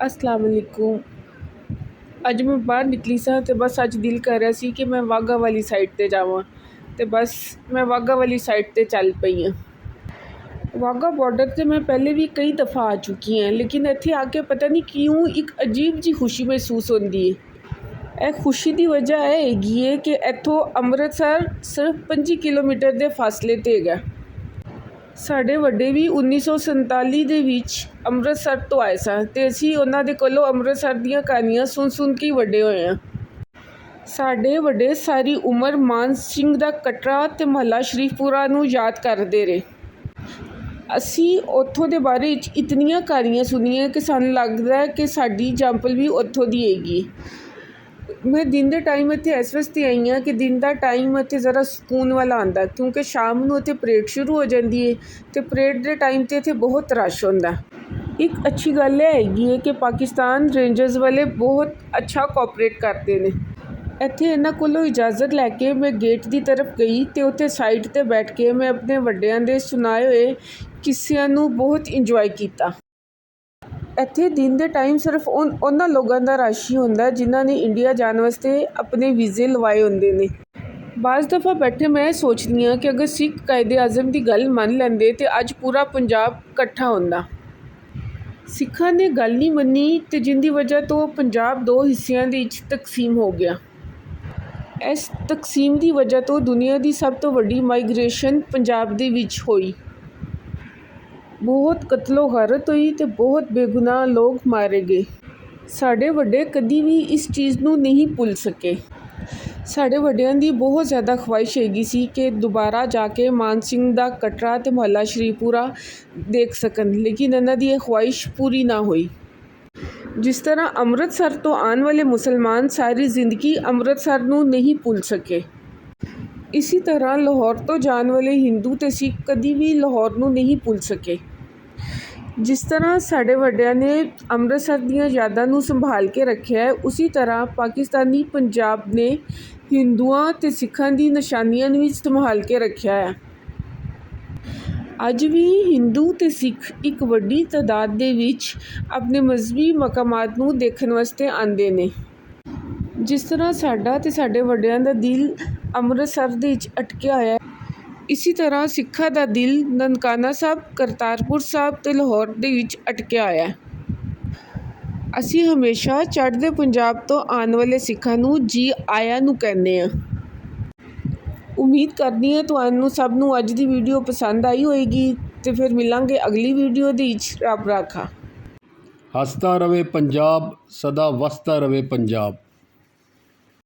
अस्सलाम वालेकुम। अज मैं बाहर निकली सा ते बस अज दिल कर रहा सी कि मैं वाघा वाली साइड ते जावां ते बस मैं वाघा वाली साइड ते चल पई हाँ। वाघा बॉर्डर ते मैं पहले भी कई दफ़ा आ चुकी हैं, लेकिन इत्थे आके पता नहीं क्यों एक अजीब जी खुशी महसूस होंदी है। यह खुशी की वजह यह हैगी है कि इत्थों अमृतसर सिर्फ 25 किलोमीटर के फासले ते हैगा। ਸਾਡੇ ਵੱਡੇ ਵੀ 1947 ਦੇ ਵਿੱਚ ਅੰਮ੍ਰਿਤਸਰ ਤੋਂ ਆਏ ਸਨ ਅਤੇ ਅਸੀਂ ਉਹਨਾਂ ਦੇ ਕੋਲੋਂ ਅੰਮ੍ਰਿਤਸਰ ਦੀਆਂ ਕਹਾਣੀਆਂ ਸੁਣ ਕੇ ਵੱਡੇ ਹੋਏ ਹਾਂ। ਸਾਡੇ ਵੱਡੇ ਸਾਰੀ ਉਮਰ ਮਾਨ ਸਿੰਘ ਦਾ ਕਟਰਾ ਅਤੇ ਮਹੱਲਾ ਸ਼ਰੀਫਪੁਰਾ ਨੂੰ ਯਾਦ ਕਰਦੇ ਰਹੇ। ਅਸੀਂ ਉੱਥੋਂ ਦੇ ਬਾਰੇ ਵਿੱਚ ਇਤਨੀਆਂ ਕਹਾਣੀਆਂ ਸੁਣੀਆਂ ਕਿ ਸਾਨੂੰ ਲੱਗਦਾ ਕਿ ਸਾਡੀ ਜੰਪਲ ਵੀ ਉੱਥੋਂ ਦੀ ਹੈਗੀ। मैं दिन के टाइम इत्थे इस वास्ते आई हाँ कि दिन का टाइम इत्थे ज़रा सुकून वाला आंदा, क्योंकि शाम नूं इत्थे परेड शुरू हो जाती है तो परेड के टाइम तो इत्थे बहुत रश होंदा। एक अच्छी गल हैगी है कि पाकिस्तान रेंजर्स वाले बहुत अच्छा कोऑपरेट करते हैं। इत्थे इन्हां कोलों इजाज़त लैके मैं गेट की तरफ गई तो उत्थे साइड ते बैठ के मैं अपने वड्डियां दे सुनाए हुए किस्सियां नूं बहुत इंजॉय किया। ਇੱਥੇ दिन के टाइम सिर्फ उन्होंने लोगों का रश ही होंदा जिन्होंने इंडिया जाने वास्ते अपने वीज़े लवाए होंदे ने। बाज़ दफ़ा बैठे मैं सोचनी हाँ कि अगर सिख कायदे आज़म की गल मन लेंदे तो अज पूरा पंजाब इकट्ठा होंदा। सिखां ने गल नहीं मनी तो जिंदी वजह तो पंजाब दो हिस्सों के तकसीम हो गया। इस तकसीम की वजह तो दुनिया की सब तो वड्डी माइग्रेशन पंजाब दे विच होई। बहुत कतलो गारत हुई तो बहुत बेगुनाह लोग मारे गए। साढ़े वड्डे कभी भी इस चीज़ नूं नहीं भुल सके। साढ़े वड्डियां दी बहुत ज़्यादा ख्वाहिश हैगी सी कि दोबारा जाके मान सिंह दा कटरा ते मोहल्ला शरीफपुरा देख सकन, लेकिन इन्हां दी ख्वाहिश पूरी ना हुई। जिस तरह अमृतसर तो आने वाले मुसलमान सारी ज़िंदगी अमृतसर नूं नहीं भुल सके, इसी तरह लाहौर तो जाने वाले हिंदू ते सिख कभी भी लाहौर नूं नहीं भुल सके। जिस तरह साढ़े वड्डियां ने अमृतसर दीयां यादां नूं संभाल के रखा है, उसी तरह पाकिस्तानी पंजाब ने हिंदुआं ते सिखां दी निशानियां भी संभाल के रखा है। अज भी हिंदू ते सिख एक वड्डी तादाद दे विच अपने मजहबी मकामात नूं देखण वास्ते आंदे ने। जिस तरह साडा ते साडे वड्डियां दा दिल अमृतसर दे विच अटकिया होया है, इसी तरह सिखा दा दिल ननकाना साहब, करतारपुर साहब ते लाहौर दे विच अटकिया होया है। असी हमेशा चढ़दे पंजाब तो आने वाले सिखां नूं जी आया नूं कहने आ। उम्मीद करनी है तुहानूं सब नूं अज दी वीडियो पसंद आई होएगी ते फिर मिलांगे अगली वीडियो दे विच। रब राखा। हसता रवे पंजाब, सदा वसता रवे पंजाब।